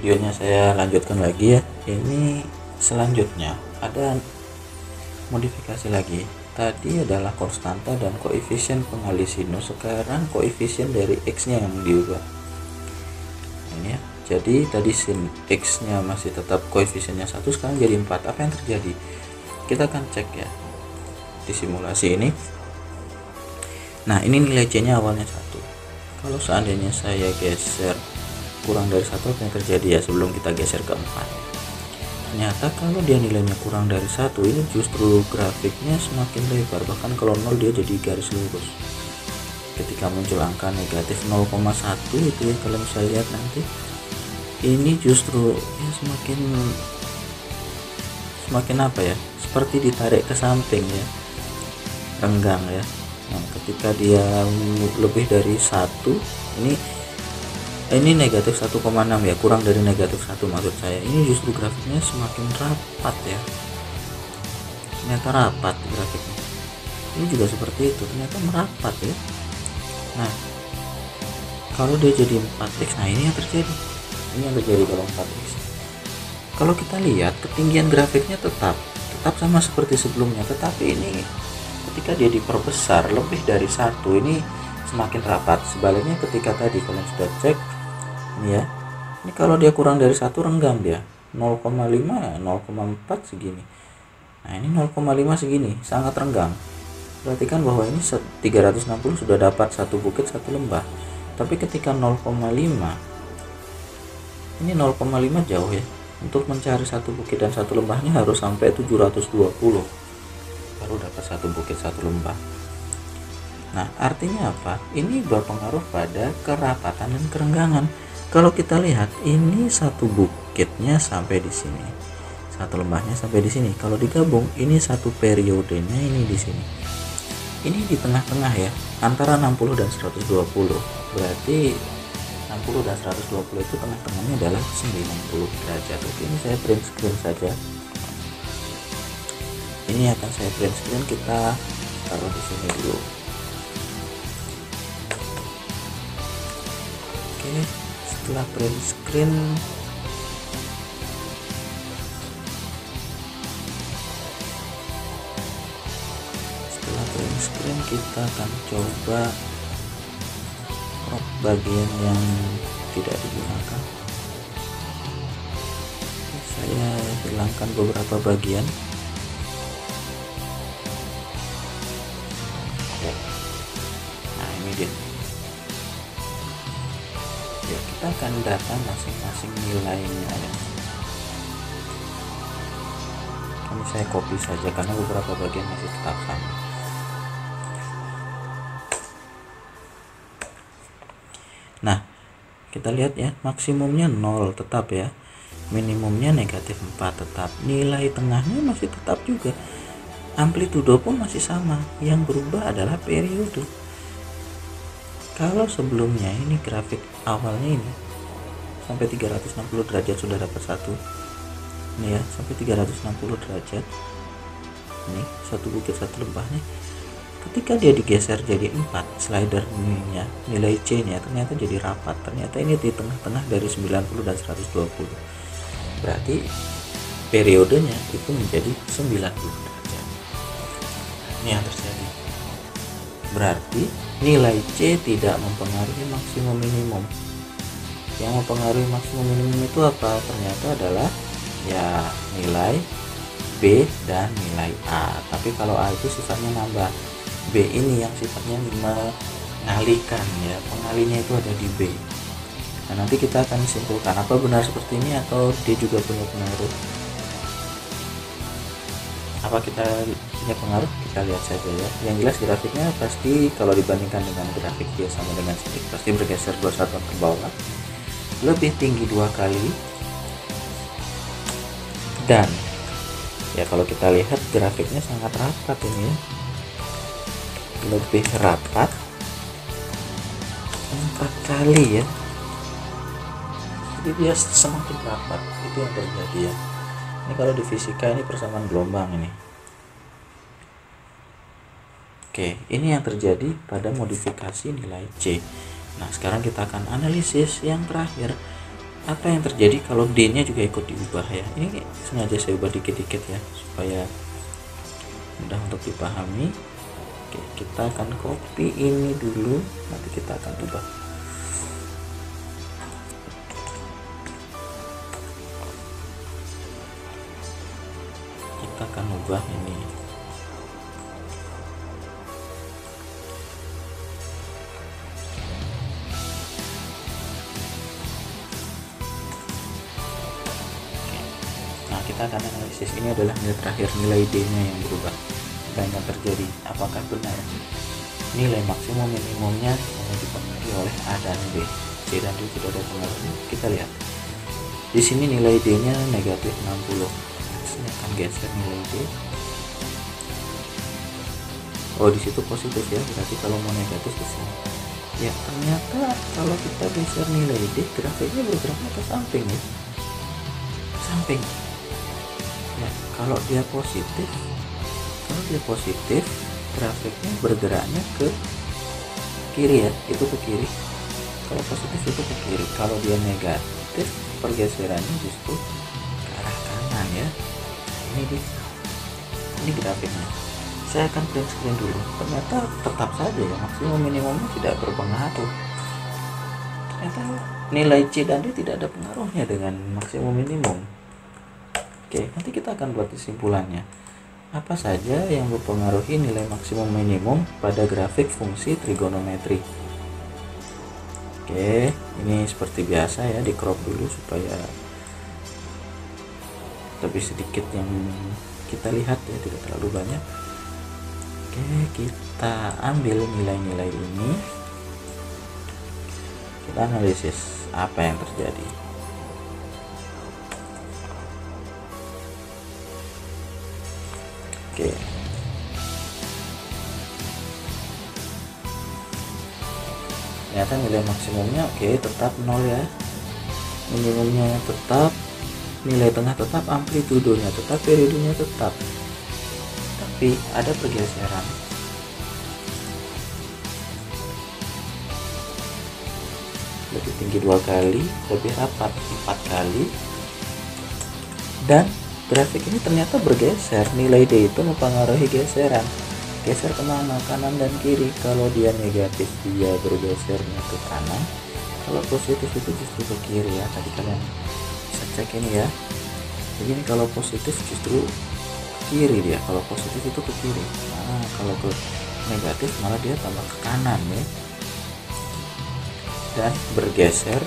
videonya saya lanjutkan lagi ya. Ini selanjutnya ada modifikasi lagi. Tadi adalah konstanta dan koefisien pengalih sinus, sekarang koefisien dari x nya yang diubah ini ya. Jadi tadi sin x nya masih tetap koefisiennya 1, sekarang jadi 4. Apa yang terjadi? Kita akan cek ya di simulasi ini. Nah, ini nilai c nya awalnya 1. Kalau seandainya saya geser kurang dari 1, apa yang terjadi ya sebelum kita geser ke 4? Ternyata kalau dia nilainya kurang dari 1, ini justru grafiknya semakin lebar, bahkan kalau 0 dia jadi garis lurus. Ketika muncul angka negatif 0,1 itu ya, kalau saya lihat nanti ini justru ya semakin apa ya, seperti ditarik ke samping ya, renggang ya. Nah, ketika dia lebih dari 1, ini negatif 1,6 ya, kurang dari negatif 1 maksud saya. Ini justru grafiknya semakin rapat ya, ternyata rapat grafiknya. Ini juga seperti itu, ternyata merapat ya. Nah, kalau dia jadi 4x, nah ini yang terjadi kalau 4x. Kalau kita lihat ketinggian grafiknya tetap sama seperti sebelumnya, tetapi ini ketika dia diperbesar lebih dari 1, ini semakin rapat. Sebaliknya ketika tadi kalian sudah cek ini ya, ini kalau dia kurang dari 1 renggang dia 0,5 0,4 segini. Nah, ini 0,5 segini sangat renggang. Perhatikan bahwa ini 360 sudah dapat satu bukit satu lembah, tapi ketika 0,5 ini 0,5 jauh ya. Untuk mencari satu bukit dan satu lembahnya harus sampai 720 baru dapat satu bukit satu lembah. Nah, artinya apa? Ini berpengaruh pada kerapatan dan kerenggangan. Kalau kita lihat ini satu bukitnya sampai di sini, satu lembahnya sampai di sini. Kalau digabung ini satu periodenya ini di sini. Ini di tengah-tengah ya, antara 60 dan 120. Berarti 60 dan 120 itu tengah-tengahnya adalah 90 derajat. Oke, ini saya print screen saja. Ini akan saya print screen, kita taruh di sini dulu. Oke, setelah print screen kita akan coba crop bagian yang tidak digunakan. Saya hilangkan beberapa bagian. Nah, ini dia ya, kita akan data masing-masing nilainya ya. Ini saya copy saja karena beberapa bagian masih tetap sama. Nah, kita lihat ya, maksimumnya 0 tetap ya, minimumnya negatif 4 tetap, nilai tengahnya masih tetap juga, amplitudo pun masih sama, yang berubah adalah periode. Kalau sebelumnya ini grafik awalnya ini sampai 360 derajat sudah dapat satu, ini ya, sampai 360 derajat, ini satu bukit satu lembah nih. Ketika dia digeser jadi 4, slidernya nilai C nya ternyata jadi rapat. Ternyata ini di tengah-tengah dari 90 dan 120. Berarti periodenya itu menjadi 90 derajat. Ini yang terjadi. Berarti nilai C tidak mempengaruhi maksimum minimum. Yang mempengaruhi maksimum minimum itu apa? Ternyata adalah ya nilai B dan nilai A. Tapi kalau A itu sifatnya nambah, B ini yang sifatnya mengalihkan ya, pengalihnya itu ada di B. Nah, nanti kita akan simpulkan apa benar seperti ini atau dia juga punya pengaruh. Apa kita punya pengaruh? Kita lihat saja ya. Yang jelas grafiknya pasti kalau dibandingkan dengan grafik dia sama dengan sini, pasti bergeser 2 satuan ke bawah, lebih tinggi 2 kali. Dan ya kalau kita lihat grafiknya sangat rapat ini ya, lebih rapat 4 kali ya, jadi dia semakin rapat, itu yang terjadi ya. Ini kalau di fisika ini persamaan gelombang ini. Oke, ini yang terjadi pada modifikasi nilai C. Nah, sekarang kita akan analisis yang terakhir, apa yang terjadi kalau D-nya juga ikut diubah ya. Ini sengaja saya ubah dikit-dikit ya supaya mudah untuk dipahami. Oke, kita akan copy ini dulu, nanti kita akan ubah. Kita akan ubah ini. Nah, kita akan analisis. Ini adalah nilai terakhir, nilai D-nya yang berubah. Apa yang terjadi? Apakah benar nilai maksimum minimumnya yang dipengaruhi oleh A dan B? C dan D tidak ada pengaruhnya. Kita lihat. Di sini nilai D-nya negatif 60. Saya akan geser nilai D. Oh, di situ positif ya. Berarti kalau mau negatif di sini. Ya, ternyata kalau kita geser nilai D, grafiknya bergeraknya ke samping ya. Samping. Ya, kalau dia positif, grafiknya bergeraknya ke kiri ya, itu ke kiri. Kalau positif itu ke kiri. Kalau dia negatif, pergeserannya justru ke arah kanan ya. Ini grafiknya. Saya akan print screen dulu. Ternyata tetap saja ya, maksimum minimumnya tidak berpengaruh. Ternyata nilai C dan D tidak ada pengaruhnya dengan maksimum minimum. Oke, nanti kita akan buat kesimpulannya. Apa saja yang mempengaruhi nilai maksimum minimum pada grafik fungsi trigonometri? Oke, ini seperti biasa ya, di crop dulu supaya lebih sedikit yang kita lihat ya, tidak terlalu banyak. Oke, kita ambil nilai-nilai ini, kita analisis apa yang terjadi. Oke, ternyata nilai maksimumnya tetap 0 ya, minimumnya tetap, nilai tengah tetap, amplitudenya tetap, periodenya tetap, tapi ada pergeseran. Lebih tinggi 2 kali, lebih rapat 4 kali, dan grafik ini ternyata bergeser. Nilai D itu mempengaruhi geseran. Geser kemana? Kanan dan kiri. Kalau dia negatif, dia bergesernya ke kanan. Kalau positif itu justru ke kiri ya. Tadi kalian bisa cek ini ya. Jadi ini kalau positif justru ke kiri dia. Kalau positif itu ke kiri. Nah, kalau ke negatif malah dia tambah ke kanan ya. Dan bergeser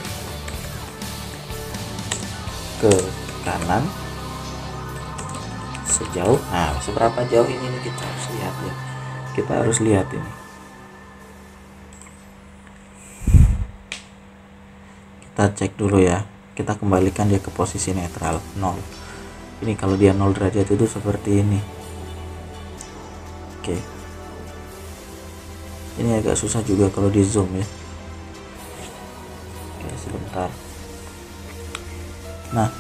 ke kanan sejauh, nah seberapa jauh ini kita harus lihat ya, kita harus lihat ini. Kita cek dulu ya, kita kembalikan dia ke posisi netral 0. Ini kalau dia 0 derajat itu seperti ini. Oke, ini agak susah juga kalau di zoom ya. Oke, sebentar. Nah,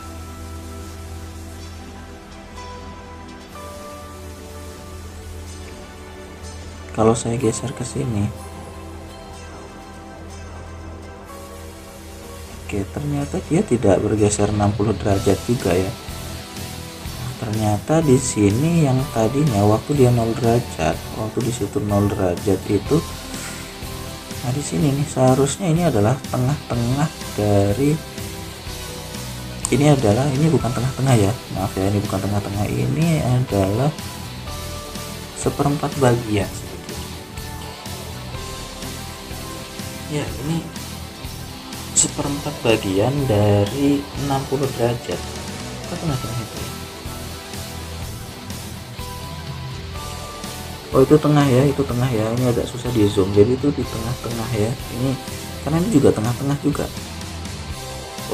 kalau saya geser ke sini, ternyata dia tidak bergeser 60 derajat juga ya. Ternyata di sini yang tadinya waktu dia 0 derajat, waktu di situ 0 derajat itu, nah di sini nih seharusnya ini adalah tengah-tengah dari, ini bukan tengah-tengah ya, maaf ya, ini bukan tengah-tengah, ini adalah seperempat bagian. Ya, ini seperempat bagian dari 60 derajat. Apa tengah-tengah itu? Oh, itu tengah ya, itu tengah ya. Ini agak susah di zoom. Jadi itu di tengah-tengah ya. Ini karena ini juga tengah-tengah juga.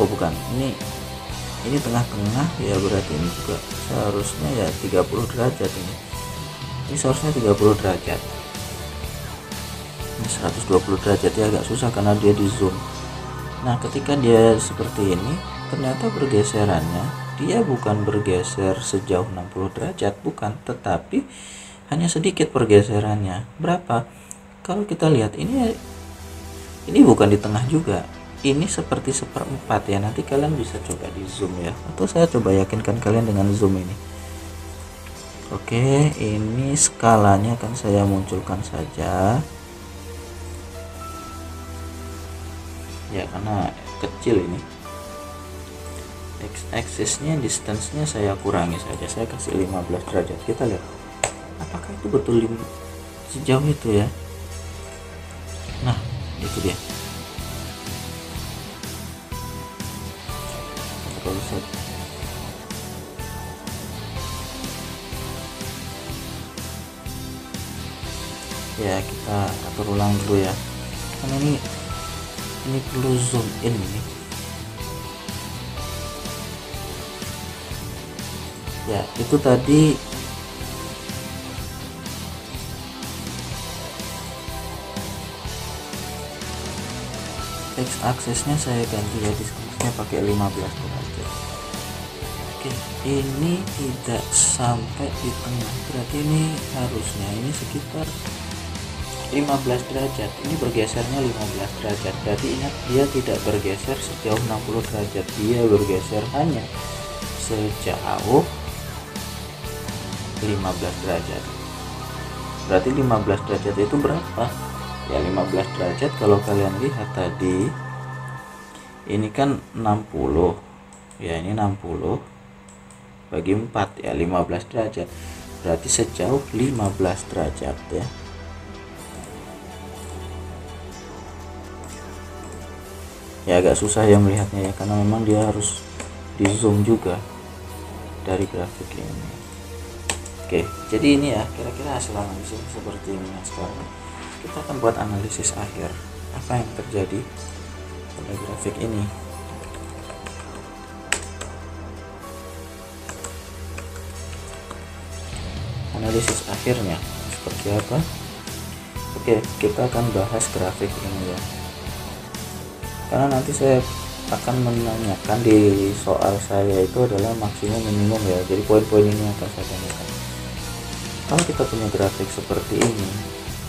Oh, bukan. Ini tengah-tengah ya, berarti ini juga seharusnya ya 30 derajat ini. Ini seharusnya 30 derajat. Ini 120 derajat ya, agak susah karena dia di zoom. Nah, ketika dia seperti ini, ternyata bergeserannya dia bukan bergeser sejauh 60 derajat, bukan, tetapi hanya sedikit pergeserannya. Berapa? Kalau kita lihat ini bukan di tengah juga. ini seperti seperempat ya, nanti kalian bisa coba di zoom ya, atau saya coba yakinkan kalian dengan zoom ini. Oke, ini skalanya akan saya munculkan saja ya, karena kecil ini. X-axisnya, distance-nya saya kurangi saja, saya kasih 15 derajat. Kita lihat apakah itu betul sejauh itu ya. Nah, itu dia. Kalau set ya, kita atur ulang dulu ya, karena ini perlu zoom in nih ya. Itu tadi X aksesnya saya ganti ya, diskonnya pakai 15 derajat. Oke, ini tidak sampai di tengah, berarti ini harusnya ini sekitar 15 derajat. Ini bergesernya 15 derajat, berarti ingat dia tidak bergeser sejauh 60 derajat, dia bergeser hanya sejauh 15 derajat. Berarti 15 derajat itu berapa ya? 15 derajat kalau kalian lihat tadi ini kan 60 ya, ini 60 bagi 4 ya, 15 derajat, berarti sejauh 15 derajat ya. Ya agak susah ya melihatnya ya, karena memang dia harus di zoom juga dari grafik ini. Oke, jadi ini ya kira-kira hasil analisis seperti ini. Nah, sekarang kita akan buat analisis akhir, apa yang terjadi pada grafik ini. Analisis akhirnya seperti apa? Oke, kita akan bahas grafik ini ya, karena nanti saya akan menanyakan di soal saya itu adalah maksimum minimum ya, jadi poin-poin ini akan saya tanyakan. Kalau kita punya grafik seperti ini,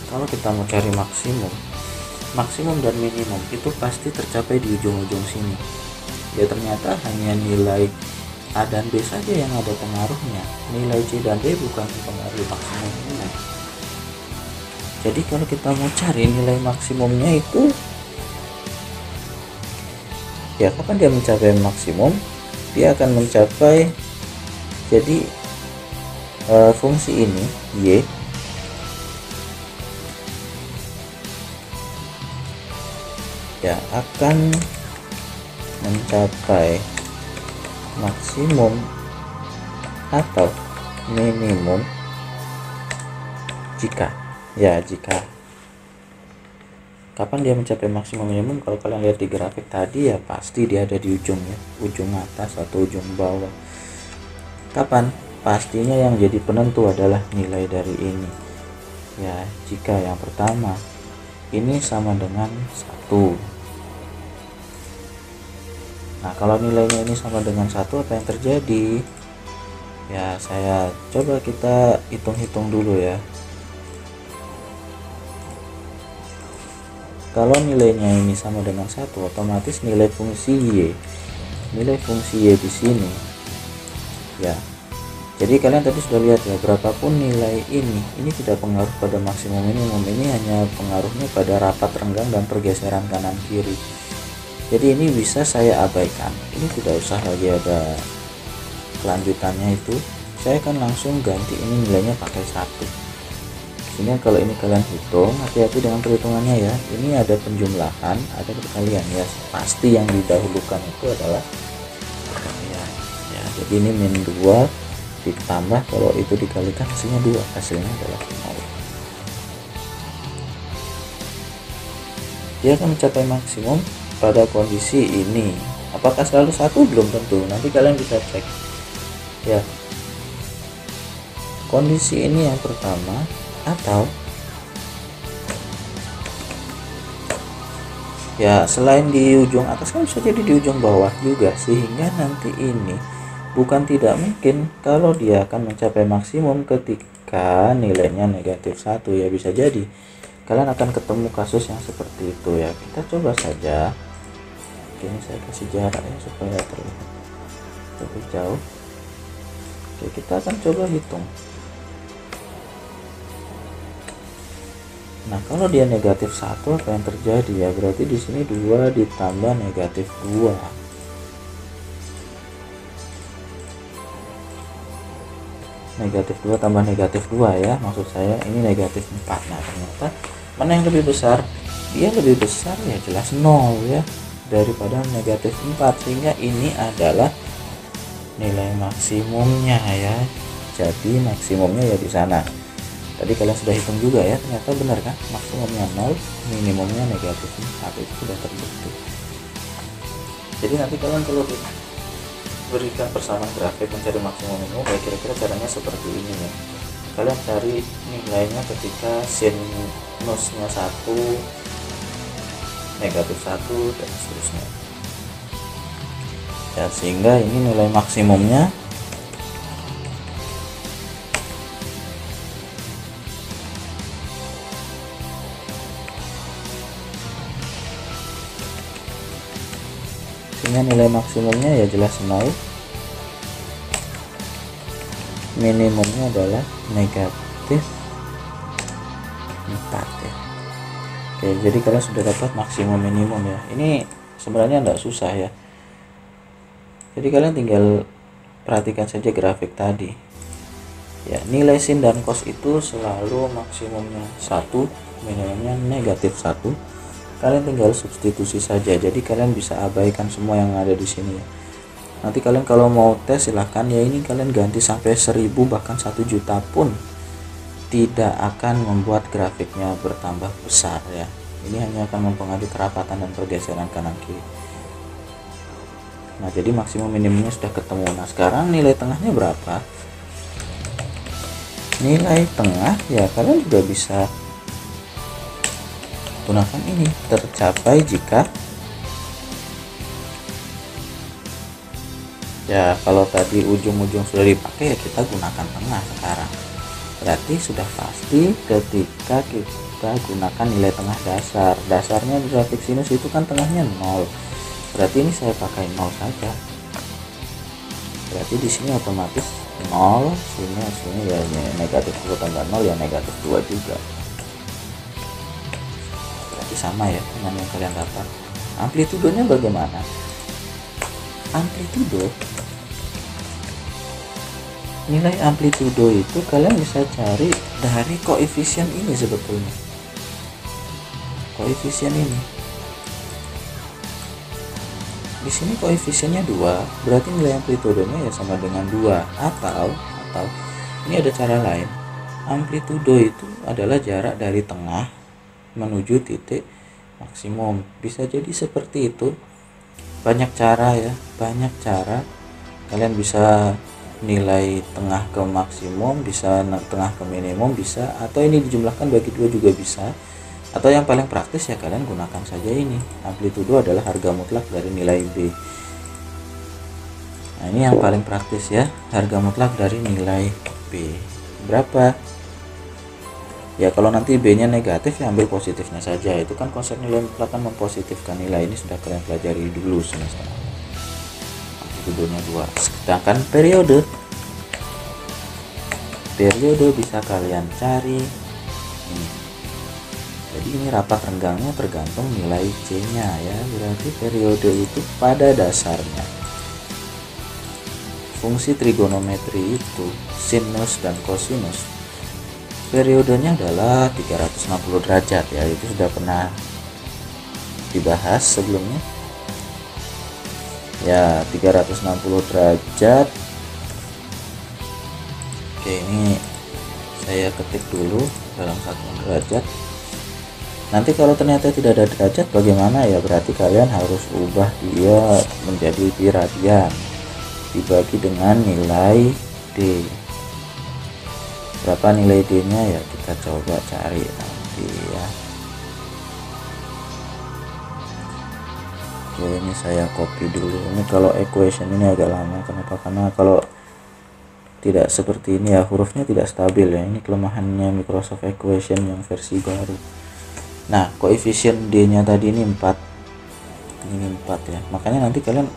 kalau kita mau cari maksimum dan minimum itu pasti tercapai di ujung-ujung sini ya. Ternyata hanya nilai A dan B saja yang ada pengaruhnya, nilai C dan D bukan mempengaruhi maksimum minimum. Jadi kalau kita mau cari nilai maksimumnya itu ya, kapan dia mencapai maksimum? Dia akan mencapai, jadi fungsi ini Y ya akan mencapai maksimum atau minimum jika kapan dia mencapai maksimum minimum. Kalau kalian lihat di grafik tadi ya, pasti dia ada di ujungnya, ujung atas atau ujung bawah. Kapan? Pastinya yang jadi penentu adalah nilai dari ini ya. Jika yang pertama ini sama dengan 1, nah kalau nilainya ini sama dengan 1, apa yang terjadi ya? Saya coba kita hitung-hitung dulu ya. Kalau nilainya ini sama dengan 1, otomatis nilai fungsi Y di sini ya. Jadi kalian tadi sudah lihat ya, berapapun nilai ini tidak pengaruh pada maksimum minimum, ini hanya pengaruhnya pada rapat renggang dan pergeseran kanan kiri. Jadi ini bisa saya abaikan, ini tidak usah lagi ada kelanjutannya itu. Saya akan langsung ganti ini nilainya pakai 1. Ini kalau ini kalian hitung, hati-hati dengan perhitungannya ya. Ini ada penjumlahan, ada perkalian ya. Pasti yang didahulukan itu adalah perkalian ya. Jadi ini min 2 ditambah, kalau itu dikalikan hasilnya 2, hasilnya adalah 0. Dia akan mencapai maksimum pada kondisi ini. Apakah selalu 1? Belum tentu, nanti kalian bisa cek ya. Kondisi ini yang pertama, atau ya selain di ujung atas kan bisa jadi di ujung bawah juga, sehingga nanti ini bukan tidak mungkin kalau dia akan mencapai maksimum ketika nilainya negatif 1 ya. Bisa jadi kalian akan ketemu kasus yang seperti itu ya. Kita coba saja Oke, ini saya kasih jarak ya supaya terlihat lebih jauh. Oke, kita akan coba hitung. Nah, kalau dia negatif 1 apa yang terjadi ya? Berarti di sini 2 ditambah negatif 2. Negatif 2 tambah negatif 2 ya, maksud saya ini negatif 4. Nah, ternyata mana yang lebih besar? Dia lebih besar ya, jelas 0 ya, daripada negatif 4, sehingga ini adalah nilai maksimumnya ya. Jadi maksimumnya ya di sana. Tadi kalian sudah hitung juga ya, ternyata benar kan, maksimumnya 0, minimumnya negatif 4, itu sudah terbukti. Jadi nanti kalian kalau berikan persamaan grafik mencari maksimum minimum, ya kira-kira caranya seperti ini ya. Kalian cari nilainya ketika sinusnya 1, negatif 1, dan seterusnya ya, sehingga ini nilai maksimumnya ya jelas 0, minimumnya adalah negatif 4 ya. Oke, jadi kalian sudah dapat maksimum minimum ya. Ini sebenarnya tidak susah ya. Jadi kalian tinggal perhatikan saja grafik tadi ya, nilai sin dan cos itu selalu maksimumnya 1, minimumnya negatif 1. Kalian tinggal substitusi saja, jadi kalian bisa abaikan semua yang ada di sini ya. Nanti kalian kalau mau tes silahkan ya, ini kalian ganti sampai 1000 bahkan 1 juta pun tidak akan membuat grafiknya bertambah besar ya. Ini hanya akan mempengaruhi kerapatan dan pergeseran kanan kiri. Nah, jadi maksimum minimumnya sudah ketemu. Nah, sekarang nilai tengahnya berapa? Nilai tengah ya kalian juga bisa gunakan ini, tercapai jika ya, kalau tadi ujung-ujung sudah dipakai ya kita gunakan tengah sekarang. Berarti sudah pasti ketika kita gunakan nilai tengah dasar. Dasarnya di grafik sinus itu kan tengahnya 0. Berarti ini saya pakai 0 saja. Berarti di sini otomatis 0, sini ya negatif 1 tambah 0 ya negatif 2 juga. Berarti sama ya dengan yang kalian dapat. Amplitudonya bagaimana? Amplitudo, nilai amplitudo itu kalian bisa cari dari koefisien ini sebetulnya. Koefisien ini. Di sini koefisiennya 2, berarti nilai amplitudonya ya sama dengan 2, atau ini ada cara lain. Amplitudo itu adalah jarak dari tengah menuju titik maksimum. Bisa jadi seperti itu. Banyak cara ya, banyak cara. Kalian bisa nilai tengah ke maksimum, bisa tengah ke minimum, bisa, atau ini dijumlahkan bagi 2 juga bisa. Atau yang paling praktis ya kalian gunakan saja ini. Amplitudo adalah harga mutlak dari nilai B. Nah, ini yang paling praktis ya, harga mutlak dari nilai B. Berapa? Ya kalau nanti B nya negatif ya ambil positifnya saja. Itu kan konsep nilai mutlak kan mempositifkan nilai, ini sudah kalian pelajari dulu semester. Amplitudonya 2. Sedangkan periode bisa kalian cari ini. Jadi ini rapat renggangnya tergantung nilai C nya ya. Berarti periode itu pada dasarnya fungsi trigonometri itu sinus dan kosinus, periodenya adalah 360 derajat ya. Itu sudah pernah dibahas sebelumnya ya, 360 derajat. Oke, ini saya ketik dulu dalam 1 derajat. Nanti kalau ternyata tidak ada derajat bagaimana ya, berarti kalian harus ubah dia menjadi pi radian dibagi dengan nilai D. Berapa nilai D nya ya kita coba cari nanti ya. Oke, ini saya copy dulu. Ini kalau equation ini agak lama. Kenapa? Karena kalau tidak seperti ini ya hurufnya tidak stabil ya. Ini kelemahannya Microsoft Equation yang versi baru. Nah, koefisien D nya tadi ini 4, ini 4 ya. Makanya nanti kalian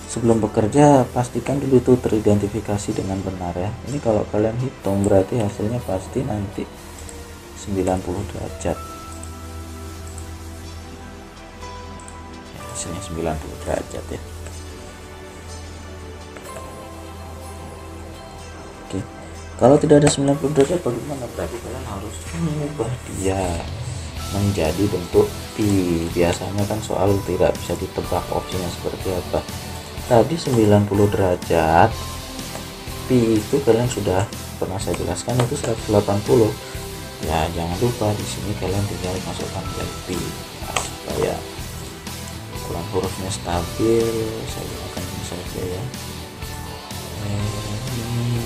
sebelum bekerja pastikan dulu tuh teridentifikasi dengan benar ya. Ini kalau kalian hitung berarti hasilnya pasti nanti 90 derajat ya, hasilnya 90 derajat ya. Oke, kalau tidak ada 90 derajat bagaimana? Berarti kalian harus mengubah dia menjadi bentuk pi. Biasanya kan soal tidak bisa ditebak opsinya seperti apa. Tadi 90 derajat pi itu kalian sudah pernah saya jelaskan itu 180 ya. Jangan lupa di sini kalian tinggal masukkan nilai pi ya, supaya ukuran hurufnya stabil. Saya gunakan ini saja ya, ini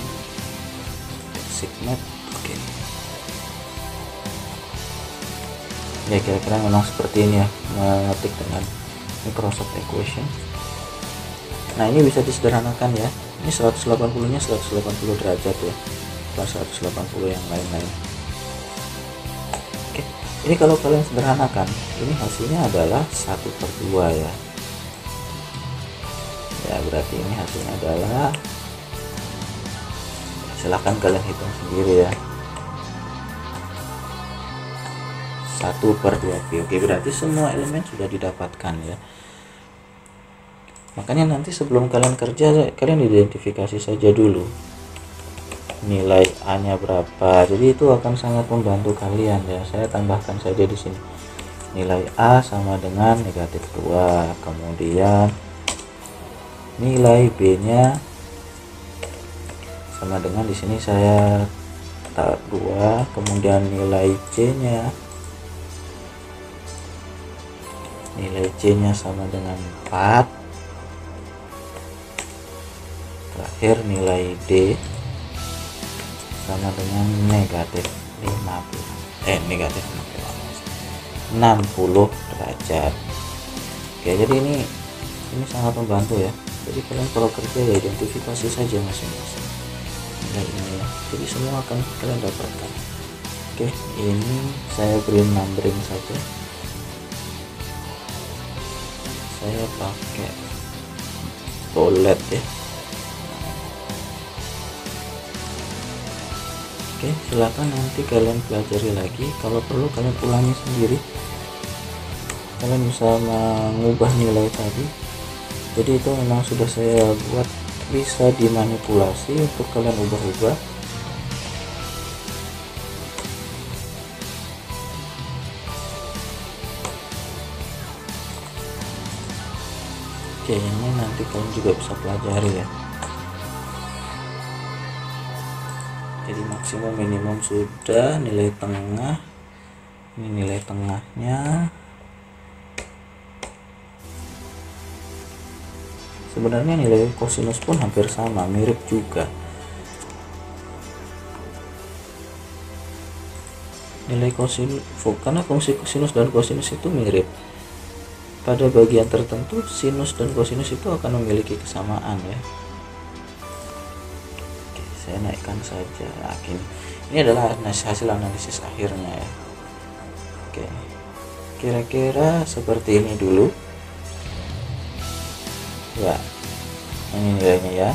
signet. Oke ya, kira-kira memang seperti ini ya, mengetik dengan Microsoft Equation. Nah ini bisa disederhanakan ya, ini 180 nya 180 derajat ya, plus 180 yang lain-lain. Oke, ini kalau kalian sederhanakan ini hasilnya adalah 1/2 ya. Ya berarti ini hasilnya adalah, silahkan kalian hitung sendiri ya, 1/2 pi. Oke, berarti semua elemen sudah didapatkan ya. Makanya nanti sebelum kalian kerja kalian identifikasi saja dulu nilai A nya berapa, jadi itu akan sangat membantu kalian ya. Saya tambahkan saja di sini nilai A sama dengan -2, kemudian nilai B nya sama dengan, di sini saya taruh 2, kemudian nilai C nya sama dengan 4, terakhir nilai D sama dengan -60 derajat. Oke, jadi ini sangat membantu ya. Jadi kalian kalau kerja ya identifikasi saja masing-masing nilai ini ya, jadi semua akan kalian dapatkan. Oke, ini saya beri numbering saja, saya pakai bullet ya. Oke, silakan nanti kalian pelajari lagi, kalau perlu kalian ulangi sendiri, kalian bisa mengubah nilai tadi. Jadi itu memang sudah saya buat bisa dimanipulasi untuk kalian ubah-ubah. Oke, ini nanti kalian juga bisa pelajari ya. Jadi maksimum minimum sudah, nilai tengah, ini nilai tengahnya. Sebenarnya nilai kosinus pun hampir sama, mirip juga. Nilai kosinus, karena fungsi sinus dan kosinus itu mirip. Pada bagian tertentu sinus dan kosinus itu akan memiliki kesamaan ya. Saya naikkan saja. Ini adalah hasil analisis akhirnya ya. Oke, kira-kira seperti ini dulu ya, ini nilainya ya.